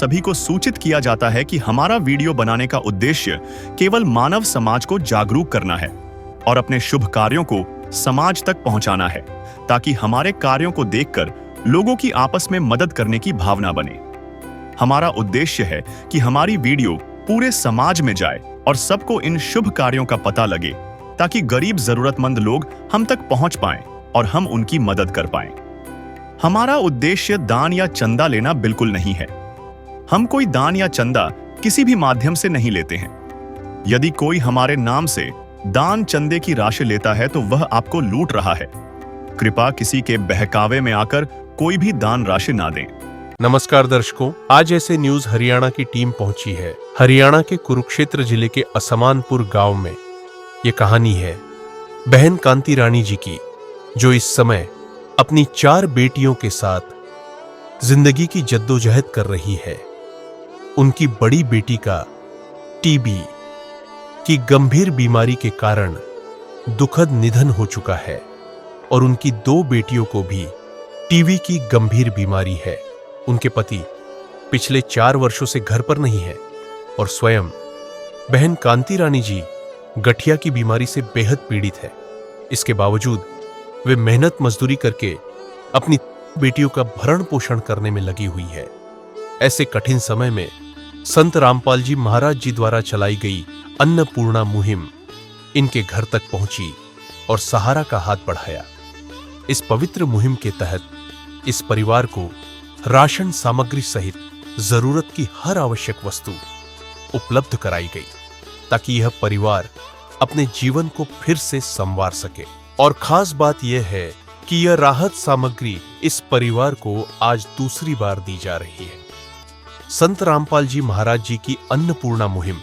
सभी को सूचित किया जाता है कि हमारा वीडियो बनाने का उद्देश्य केवल मानव समाज को जागरूक करना है और अपने शुभ कार्यों को समाज तक पहुंचाना है, ताकि हमारे कार्यों को देखकर लोगों की आपस में मदद करने की भावना बने। हमारा उद्देश्य है कि हमारी वीडियो पूरे समाज में जाए और सबको इन शुभ कार्यों का पता लगे, ताकि गरीब जरूरतमंद लोग हम तक पहुंच पाएं और हम उनकी मदद कर पाएं। हमारा उद्देश्य दान या चंदा लेना बिल्कुल नहीं है। हम कोई दान या चंदा किसी भी माध्यम से नहीं लेते हैं। यदि कोई हमारे नाम से दान चंदे की राशि लेता है तो वह आपको लूट रहा है। कृपया किसी के बहकावे में आकर कोई भी दान राशि ना दें। नमस्कार दर्शकों, आज ऐसे न्यूज हरियाणा की टीम पहुंची है हरियाणा के कुरुक्षेत्र जिले के असमानपुर गांव में। ये कहानी है बहन कांति रानी जी की, जो इस समय अपनी 4 बेटियों के साथ जिंदगी की जद्दोजहद कर रही है। उनकी बड़ी बेटी का टीबी की गंभीर बीमारी के कारण दुखद निधन हो चुका है और उनकी 2 बेटियों को भी टीबी की गंभीर बीमारी है। उनके पति पिछले 4 वर्षों से घर पर नहीं है और स्वयं बहन कांति रानी जी गठिया की बीमारी से बेहद पीड़ित है। इसके बावजूद वे मेहनत मजदूरी करके अपनी बेटियों का भरण पोषण करने में लगी हुई है। ऐसे कठिन समय में संत रामपाल जी महाराज जी द्वारा चलाई गई अन्नपूर्णा मुहिम इनके घर तक पहुंची और सहारा का हाथ बढ़ाया। इस पवित्र मुहिम के तहत इस परिवार को राशन सामग्री सहित जरूरत की हर आवश्यक वस्तु उपलब्ध कराई गई, ताकि यह परिवार अपने जीवन को फिर से संवार सके। और खास बात यह है कि यह राहत सामग्री इस परिवार को आज दूसरी बार दी जा रही है। संत रामपाल जी महाराज जी की अन्नपूर्णा मुहिम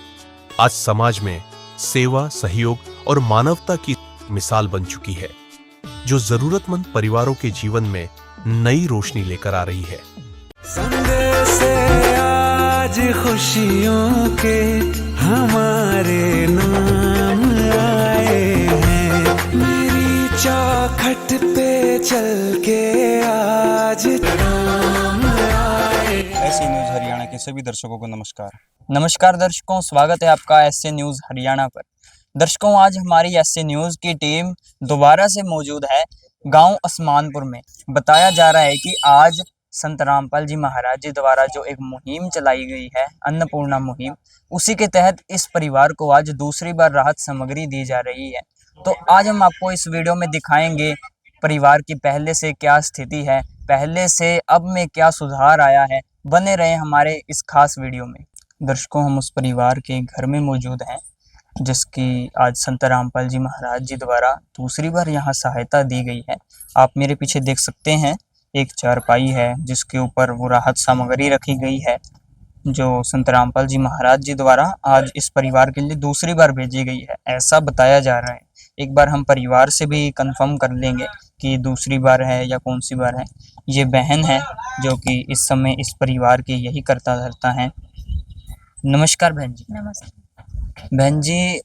आज समाज में सेवा, सहयोग और मानवता की मिसाल बन चुकी है, जो जरूरतमंद परिवारों के जीवन में नई रोशनी लेकर आ रही है। से आज खुशियों के हमारे नाम आए हैं, मेरी चौखट पे चल के आज नाम आए। ऐसे न्यूज हरियाणा के सभी दर्शकों को नमस्कार। नमस्कार दर्शकों, स्वागत है आपका ऐसे न्यूज़ हरियाणा पर। दर्शकों, आज हमारी ऐसे न्यूज़ की टीम दोबारा से मौजूद है गांव असमानपुर में। बताया जा रहा है कि आज संत रामपाल जी महाराज जी द्वारा जो एक मुहिम चलाई गई है, अन्नपूर्णा मुहिम, उसी के तहत इस परिवार को आज दूसरी बार राहत सामग्री दी जा रही है। तो आज हम आपको इस वीडियो में दिखाएंगे परिवार की पहले से क्या स्थिति है, पहले से अब में क्या सुधार आया है। बने रहे हमारे इस खास वीडियो में। दर्शकों, हम उस परिवार के घर में मौजूद हैं जिसकी आज संत रामपाल जी महाराज जी द्वारा दूसरी बार यहाँ सहायता दी गई है। आप मेरे पीछे देख सकते हैं, एक चारपाई है जिसके ऊपर वो राहत सामग्री रखी गई है, जो संत रामपाल जी महाराज जी द्वारा आज इस परिवार के लिए दूसरी बार भेजी गई है, ऐसा बताया जा रहा है। एक बार हम परिवार से भी कंफर्म कर लेंगे कि दूसरी बार है या कौन सी बार है। ये बहन है जो कि इस समय इस परिवार के यही करता धरता है। नमस्कार बहन जी। नमस्ते बहन जी,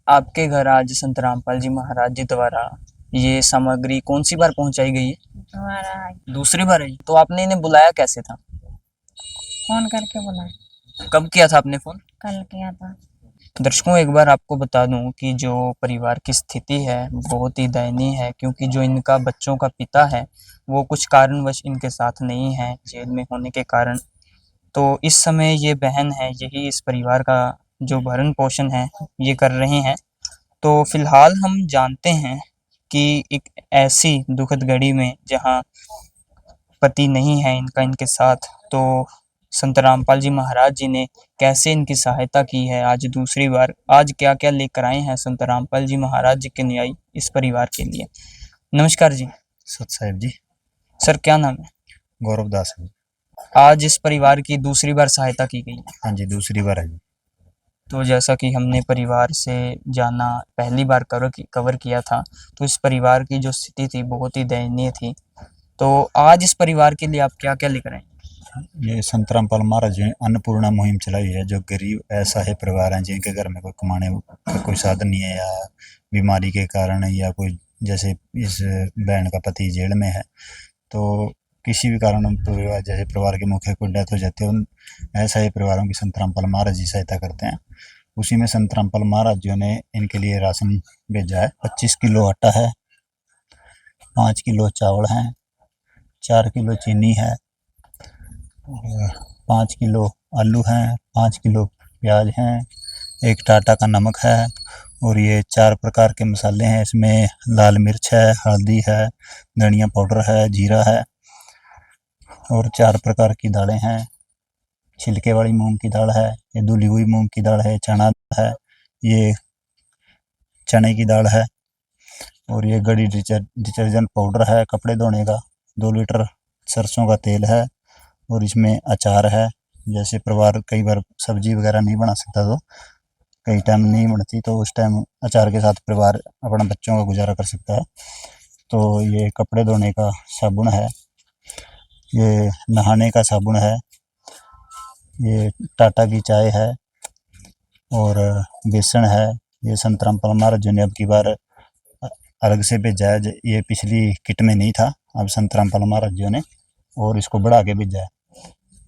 आपके घर आज संत रामपाल जी महाराज जी द्वारा ये सामग्री कौन सी बार पहुंचाई गई है? हमारा दूसरी बार है। तो आपने इन्हें बुलाया कैसे था? फोन करके बोला, कब किया था आपने फोन? कल किया था। दर्शकों, एक बार आपको बता दूं कि जो परिवार की स्थिति है बहुत ही दयनीय है, क्योंकि जो इनका बच्चों का पिता है वो कुछ कारणवश इनके साथ नहीं है, जेल में होने के कारण। तो इस समय ये बहन है, यही इस परिवार का जो भरण पोषण है ये कर रहे हैं। तो फिलहाल हम जानते हैं कि एक ऐसी दुखद घड़ी में जहां पति नहीं है इनका इनके साथ, तो संत रामपाल जी महाराज जी ने कैसे इनकी सहायता की है आज दूसरी बार। आज क्या क्या लेकर आए हैं संत रामपाल जी महाराज जी के न्याय इस परिवार के लिए। नमस्कार जी। सत साहेब जी। सर, क्या नाम है? गौरव दास है। आज इस परिवार की दूसरी बार सहायता की गई है। हाँ जी, दूसरी बार है जी। तो जैसा कि हमने परिवार से जाना, पहली बार कवर किया था, तो इस परिवार की जो स्थिति थी बहुत ही दयनीय थी। तो आज इस परिवार के लिए आप क्या क्या लेकर आए? ये संत रामपाल महाराज ने अन्नपूर्णा मुहिम चलाई है, जो गरीब असहाय परिवार हैं जिनके घर में कोई कमाने का कोई साधन नहीं है, या बीमारी के कारण, या कोई जैसे इस बहन का पति जेल में है, तो किसी भी कारण परिवार जैसे परिवार के मुखिया को डेथ हो जाती है, उन ऐसा ही परिवारों की संत रामपाल महाराज जी सहायता करते हैं। उसी में संत रामपाल महाराज जी ने इनके लिए राशन भेजा है। 25 किलो आटा है, 5 किलो चावल है, 4 किलो चीनी है, 5 किलो आलू हैं, 5 किलो प्याज हैं, 1 टाटा का नमक है और ये 4 प्रकार के मसाले हैं। इसमें लाल मिर्च है, हल्दी है, धनिया पाउडर है, जीरा है और 4 प्रकार की दालें हैं। छिलके वाली मूंग की दाल है, ये धुली हुई मूंग की दाल है, चना है, ये चने की दाल है और ये गड़ी डिटर्जेंट पाउडर है कपड़े धोने का, 2 लीटर सरसों का तेल है और इसमें अचार है। जैसे परिवार कई बार सब्जी वगैरह नहीं बना सकता तो कई टाइम नहीं बनती, तो उस टाइम अचार के साथ परिवार अपना बच्चों का गुजारा कर सकता है। तो ये कपड़े धोने का साबुन है, ये नहाने का साबुन है, ये टाटा की चाय है और बेसन है। ये संत रामपाल महाराज जी ने अब की बार अलग से भेजा है, ये पिछली किट में नहीं था, अब संत रामपाल महाराज जी ने और इसको बढ़ा के भेजा है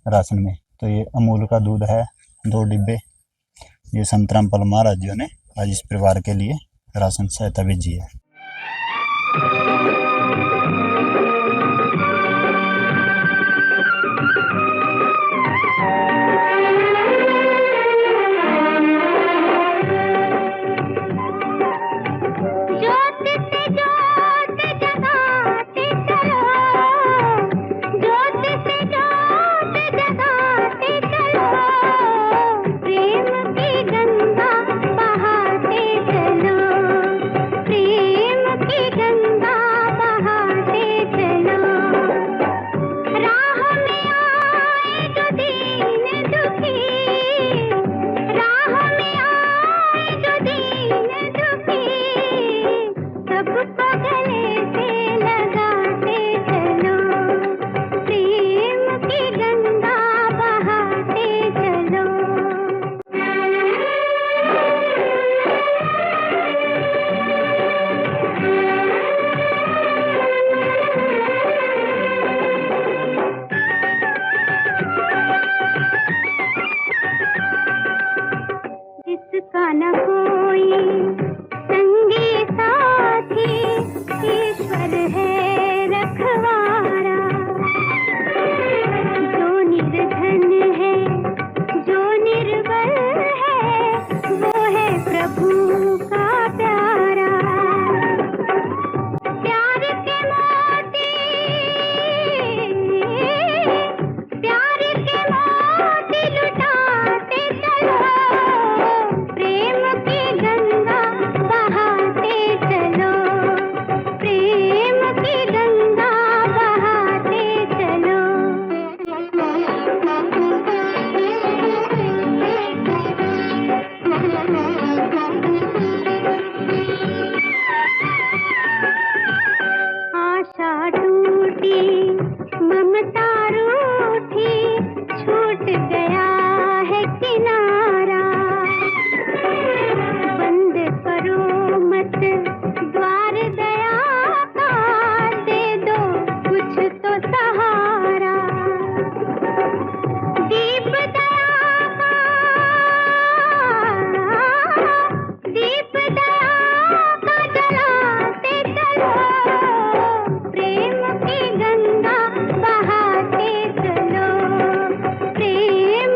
राशन में। तो ये अमूल का दूध है 2 डिब्बे, ये संत रामपाल महाराज जी ने आज इस परिवार के लिए राशन सहायता भेजी है। प्रेम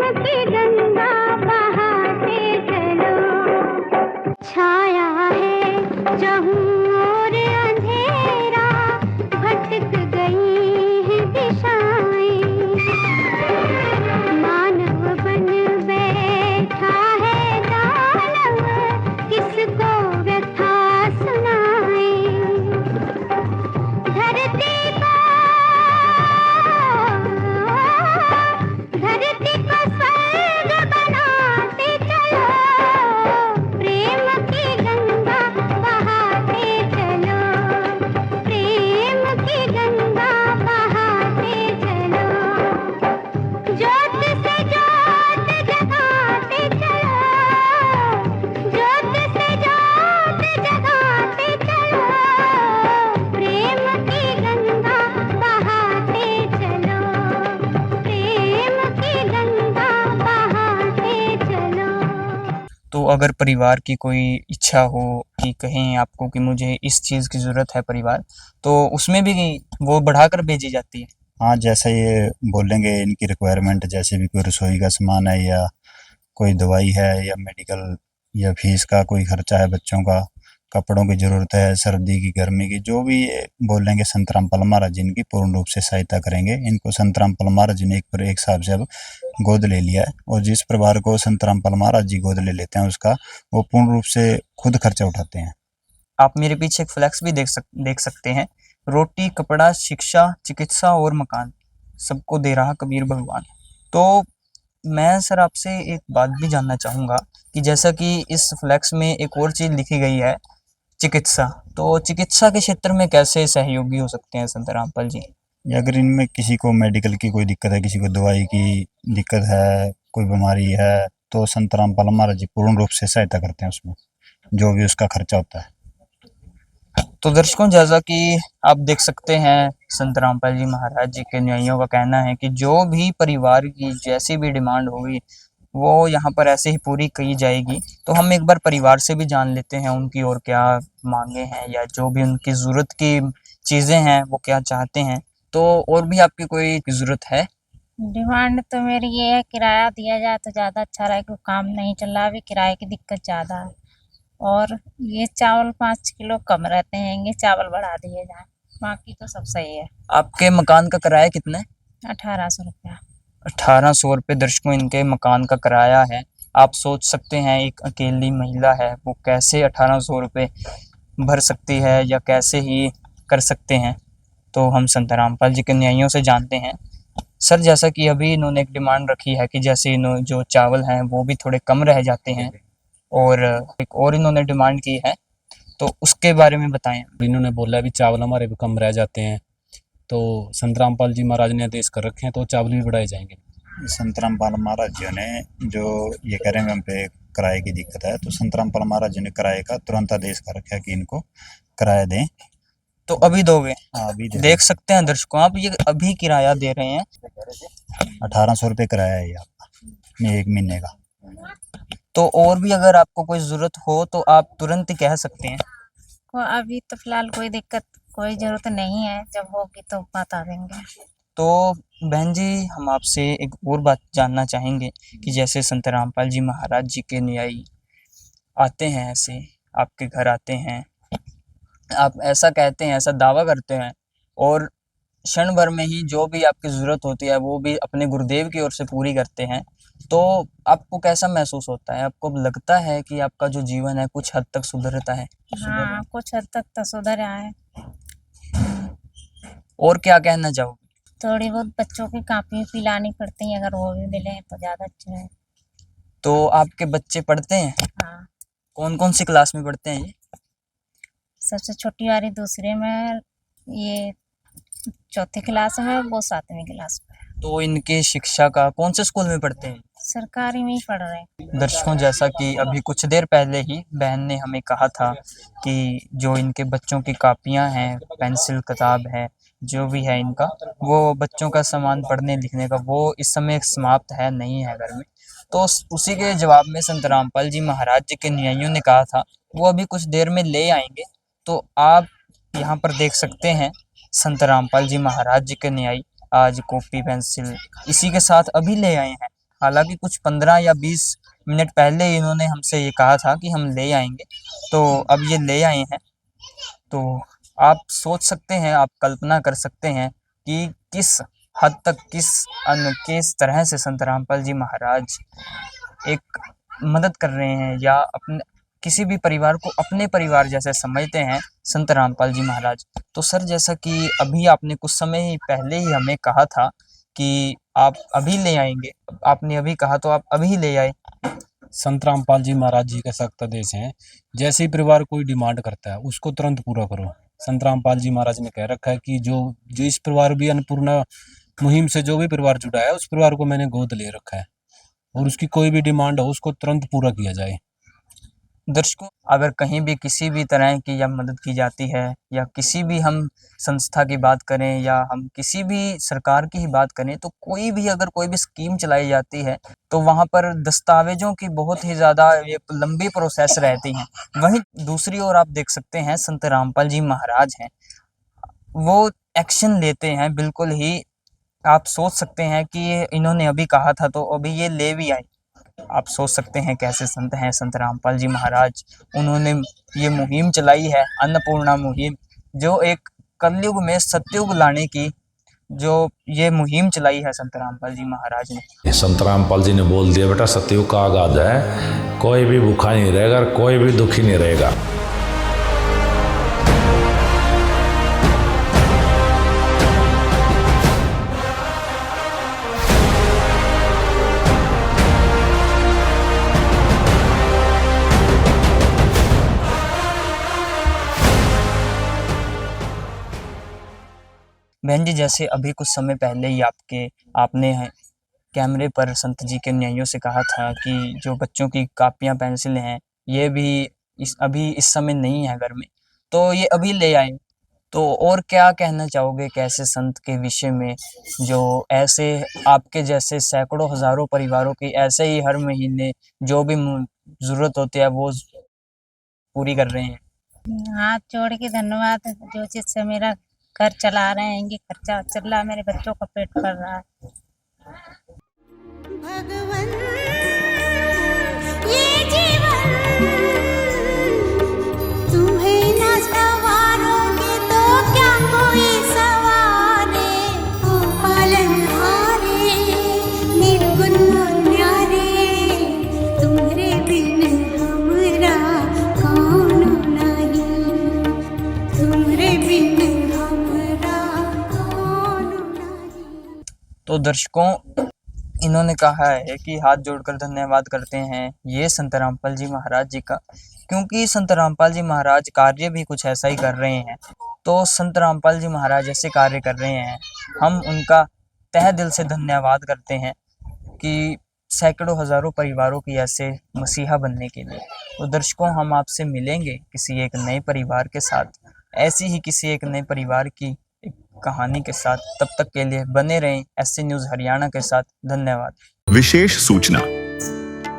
तो अगर परिवार की कोई इच्छा हो कि कहें आपको कि मुझे इस चीज़ की ज़रूरत है परिवार, तो उसमें भी वो बढ़ाकर भेजी जाती है। हाँ, जैसे ये बोलेंगे इनकी रिक्वायरमेंट, जैसे भी कोई रसोई का सामान है या कोई दवाई है या मेडिकल या फीस का कोई खर्चा है, बच्चों का कपड़ों की ज़रूरत है, सर्दी की गर्मी की, जो भी ये बोलेंगे संत रामपाल महाराज जी इनकी पूर्ण रूप से सहायता करेंगे। इनको संत रामपाल महाराज जी ने एक पर एक हिसाब से अब गोद ले लिया है, और जिस परिवार को संत रामपाल महाराज जी गोद ले लेते हैं उसका वो पूर्ण रूप से खुद खर्चा उठाते हैं। आप मेरे पीछे एक फ्लैक्स भी देख सकते हैं। रोटी, कपड़ा, शिक्षा, चिकित्सा और मकान सबको दे रहा कबीर भगवान। तो मैं सर आपसे एक बात भी जानना चाहूँगा कि जैसा कि इस फ्लैक्स में एक और चीज़ लिखी गई है, चिकित्सा। तो चिकित्सा के क्षेत्र में कैसे सहयोगी हो सकते हैं संत रामपाल जी? या अगर इनमें किसी को मेडिकल की कोई दिक्कत है, किसी को दवाई की दिक्कत है, कोई बीमारी है, तो संत रामपाल महाराज जी पूर्ण रूप से सहायता करते हैं उसमें, जो भी उसका खर्चा होता है। तो दर्शकों, जैसा कि आप देख सकते हैं संत रामपाल जी महाराज जी के न्यायियों का कहना है कि जो भी परिवार की जैसी भी डिमांड होगी वो यहाँ पर ऐसे ही पूरी की जाएगी। तो हम एक बार परिवार से भी जान लेते हैं उनकी और क्या मांगे हैं या जो भी उनकी ज़रूरत की चीज़ें हैं वो क्या चाहते हैं। तो और भी आपकी कोई ज़रूरत है? डिमांड तो मेरी ये है, किराया दिया जाए तो ज़्यादा अच्छा रहे, क्योंकि काम नहीं चल रहा, अभी किराए की दिक्कत ज़्यादा है। और ये चावल 5 किलो कम रहते हैं, ये चावल बढ़ा दिए जाए, बाकी तो सब सही है। आपके मकान का किराया कितना है? 1800 रुपया। 1800 रुपये दर्शकों इनके मकान का किराया है। आप सोच सकते हैं एक अकेली महिला है वो कैसे 1800 रुपये भर सकती है या कैसे ही कर सकते हैं। तो हम संत रामपाल जी के न्यायियों से जानते हैं। सर, जैसा कि अभी इन्होंने एक डिमांड रखी है कि जैसे इन्होंने जो चावल हैं वो भी थोड़े कम रह जाते हैं, और एक और इन्होंने डिमांड की है, तो उसके बारे में बताएं। इन्होंने बोला भी चावल हमारे भी कम रह जाते हैं, तो संत रामपाल जी महाराज ने आदेश कर रखे हैं तो चावल भी बढ़ाए जाएंगे। संत रामपाल महाराज जी ने जो ये कह रहे हैं हम पे किराए की दिक्कत है, तो संत रामपाल महाराज जी ने किराए का तुरंत आदेश कर रखा है कि इनको किराया दें। तो अभी दोगे? हाँ, अभी देख सकते हैं दर्शकों, आप ये अभी किराया दे रहे हैं। 1800 रुपये किराया है ये आपका 1 महीने का। तो और भी अगर आपको कोई ज़रूरत हो तो आप तुरंत ही कह सकते हैं। अभी तो फिलहाल कोई दिक्कत, कोई ज़रूरत नहीं है, जब होगी तो बता देंगे। तो बहन जी, हम आपसे एक और बात जानना चाहेंगे कि जैसे संत रामपाल जी महाराज जी के न्यायी आते हैं, ऐसे आपके घर आते हैं, आप ऐसा कहते हैं, ऐसा दावा करते हैं, और क्षण भर में ही जो भी आपकी ज़रूरत होती है वो भी अपने गुरुदेव की ओर से पूरी करते हैं, तो आपको कैसा महसूस होता है? आपको लगता है कि आपका जो जीवन है कुछ हद तक सुधरता है? हाँ, कुछ हद तक तो सुधर रहा है। और क्या कहना चाहोगे? थोड़ी बहुत बच्चों की कापी भी लानी पड़ती है, अगर वो भी मिले तो ज़्यादा अच्छा है। तो आपके बच्चे पढ़ते हैं? हाँ, कौन कौन सी क्लास में पढ़ते हैं ये? सबसे छोटी वाली 2री में, ये 4थी क्लास में, वो 7वीं क्लास में। तो इनके शिक्षा का कौन से स्कूल में पढ़ते हैं? सरकारी में ही पढ़ रहे हैं। दर्शकों, जैसा कि अभी कुछ देर पहले ही बहन ने हमें कहा था कि जो इनके बच्चों की कापियां हैं, पेंसिल, किताब है, जो भी है इनका, वो बच्चों का सामान पढ़ने लिखने का वो इस समय समाप्त है, नहीं है घर में। तो उसी के जवाब में संत रामपाल जी महाराज जी के न्यायियों ने कहा था वो अभी कुछ देर में ले आएंगे। तो आप यहाँ पर देख सकते हैं संत रामपाल जी महाराज जी के न्यायी आज कॉपी पेंसिल इसी के साथ अभी ले आए हैं। हालांकि कुछ 15 या 20 मिनट पहले ही इन्होंने हमसे ये कहा था कि हम ले आएंगे, तो अब ये ले आए हैं। तो आप सोच सकते हैं, आप कल्पना कर सकते हैं कि किस हद तक, किस तरह से संत रामपाल जी महाराज एक मदद कर रहे हैं या अपने किसी भी परिवार को अपने परिवार जैसे समझते हैं संत रामपाल जी महाराज। तो सर, जैसा कि अभी आपने कुछ समय ही पहले ही हमें कहा था कि आप अभी ले आएंगे, आपने अभी कहा तो आप अभी ले आए। संत रामपाल जी महाराज जी का सख्त आदेश है, जैसे ही परिवार कोई डिमांड करता है उसको तुरंत पूरा करो। संत रामपाल जी महाराज ने कह रखा है कि जो इस परिवार भी अन्नपूर्णा मुहिम से जो भी परिवार जुड़ा है उस परिवार को मैंने गोद ले रखा है, और उसकी कोई भी डिमांड हो उसको तुरंत पूरा किया जाए। दर्शकों, अगर कहीं भी किसी भी तरह की या मदद की जाती है या किसी भी हम संस्था की बात करें या हम किसी भी सरकार की ही बात करें, तो अगर कोई भी स्कीम चलाई जाती है तो वहाँ पर दस्तावेजों की बहुत ही ज़्यादा ये लंबी प्रोसेस रहती है। वहीं दूसरी ओर आप देख सकते हैं संत रामपाल जी महाराज हैं, वो एक्शन लेते हैं बिल्कुल ही। आप सोच सकते हैं कि इन्होंने अभी कहा था तो अभी ये ले भी आए। आप सोच सकते हैं कैसे संत हैं संत रामपाल जी महाराज। उन्होंने ये मुहिम चलाई है, अन्नपूर्णा मुहिम, जो एक कलयुग में सतयुग लाने की जो ये मुहिम चलाई है संत रामपाल जी महाराज ने। संत रामपाल जी ने बोल दिया, बेटा सतयुग का आगाज है, कोई भी भूखा नहीं रहेगा और कोई भी दुखी नहीं रहेगा। बहन जी, जैसे अभी कुछ समय पहले ही आपने कैमरे पर संत जी के न्यायियों से कहा था कि जो बच्चों की कापियां पेंसिल हैं ये भी अभी इस समय नहीं है घर में, तो ये अभी ले आए। तो और क्या कहना चाहोगे कैसे संत के विषय में, जो ऐसे आपके जैसे सैकड़ों हजारों परिवारों की ऐसे ही हर महीने जो भी जरूरत होती है वो पूरी कर रहे हैं? हाथ जोड़ के धन्यवाद, जो चीज से मेरा घर चला रहे हैं, ये खर्चा चल रहा है, मेरे बच्चों का पेट भर रहा है। भगवन ये जीवन तुम्हें न सवारोगे तो क्या कोई सवारे, ओ पालनहारे निर्गुण न्यारे, तुम्हारे बिन हमरा कौन नहीं, तुम्हारे बिन तो दर्शकों, इन्होंने कहा है कि हाथ जोड़कर धन्यवाद करते हैं ये संत रामपाल जी महाराज जी का, क्योंकि संत रामपाल जी महाराज कार्य भी कुछ ऐसा ही कर रहे हैं। तो संत रामपाल जी महाराज ऐसे कार्य कर रहे हैं, हम उनका तहे दिल से धन्यवाद करते हैं कि सैकड़ों हजारों परिवारों की ऐसे मसीहा बनने के लिए। तो दर्शकों, हम आपसे मिलेंगे किसी एक नए परिवार के साथ, ऐसी ही किसी एक नए परिवार की कहानी के साथ। तब तक के लिए बने रहें एससी न्यूज हरियाणा के साथ। धन्यवाद। विशेष सूचना,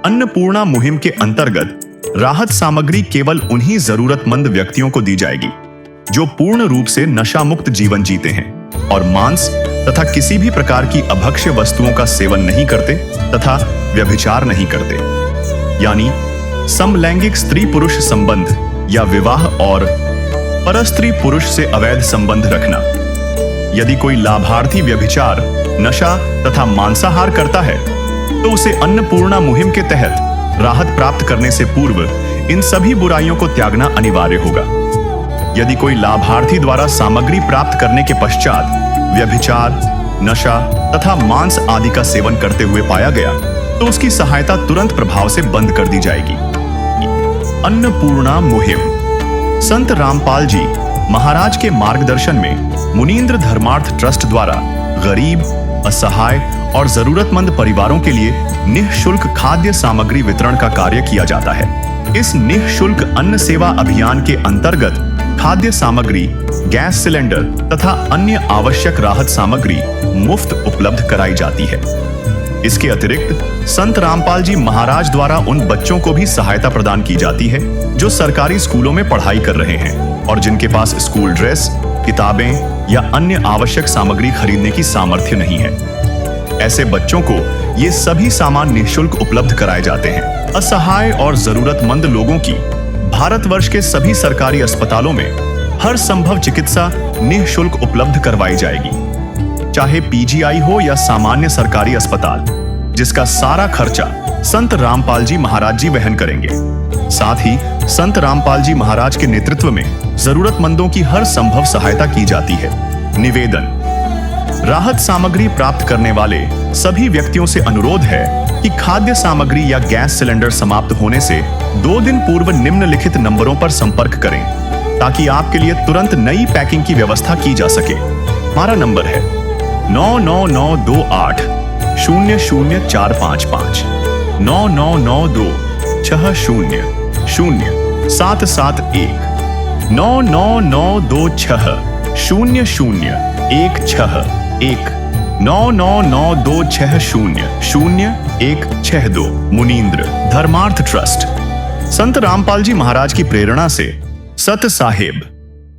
अन्नपूर्णा मुहिम के अंतर्गत राहत सामग्री केवल उन्हीं जरूरतमंद व्यक्तियों को दी जाएगी जो पूर्ण रूप से नशा मुक्त जीवन जीते हैं और मांस तथा किसी भी प्रकार की अभक्ष्य वस्तुओं का सेवन नहीं करते तथा व्यभिचार नहीं करते, यानी समलैंगिक स्त्री पुरुष संबंध या विवाह और परस्त्री पुरुष से अवैध संबंध रखना। यदि कोई लाभार्थी व्यभिचार, नशा तथा मांसाहार करता है तो उसे अन्नपूर्णा मुहिम के तहत राहत प्राप्त करने से पूर्व इन सभी बुराइयों को त्यागना अनिवार्य होगा। यदि कोई लाभार्थी द्वारा सामग्री प्राप्त करने के पश्चात व्यभिचार, नशा तथा मांस आदि का सेवन करते हुए पाया गया तो उसकी सहायता तुरंत प्रभाव से बंद कर दी जाएगी। अन्नपूर्णा मुहिम संत रामपाल जी महाराज के मार्गदर्शन में मुनींद्र धर्मार्थ ट्रस्ट द्वारा गरीब, असहाय और जरूरतमंद परिवारों के लिए निःशुल्क खाद्य सामग्री वितरण का कार्य किया जाता है। इस निःशुल्क अन्न सेवा अभियान के अंतर्गत खाद्य सामग्री, गैस सिलेंडर तथा अन्य आवश्यक राहत सामग्री मुफ्त उपलब्ध कराई जाती है। इसके अतिरिक्त संत रामपाल जी महाराज द्वारा उन बच्चों को भी सहायता प्रदान की जाती है जो सरकारी स्कूलों में पढ़ाई कर रहे हैं और जिनके पास स्कूल ड्रेस, किताबें या अन्य आवश्यक सामग्री खरीदने की सामर्थ्य नहीं है। ऐसे बच्चों को ये सभी सामान निःशुल्क उपलब्ध कराए जाते हैं। असहाय और जरूरतमंद लोगों की भारतवर्ष के सभी सरकारी अस्पतालों में हर संभव चिकित्सा निःशुल्क उपलब्ध करवाई जाएगी, चाहे पीजीआई हो या सामान्य सरकारी अस्पताल, जिसका सारा खर्चा संत रामपाल जी महाराज जी वहन करेंगे। साथ ही संत रामपाल जी महाराज के नेतृत्व में जरूरतमंदों की हर संभव सहायता की जाती है। निवेदन, राहत सामग्री प्राप्त करने वाले सभी व्यक्तियों से अनुरोध है कि खाद्य सामग्री या गैस सिलेंडर समाप्त होने से 2 दिन पूर्व निम्नलिखित नंबरों पर संपर्क करें ताकि आपके लिए तुरंत नई पैकिंग की व्यवस्था की जा सके। हमारा नंबर है 99928 00455 99926 77992600161 9992600162 मुनींद्र धर्मार्थ ट्रस्ट। संत रामपाल जी महाराज की प्रेरणा से सत साहिब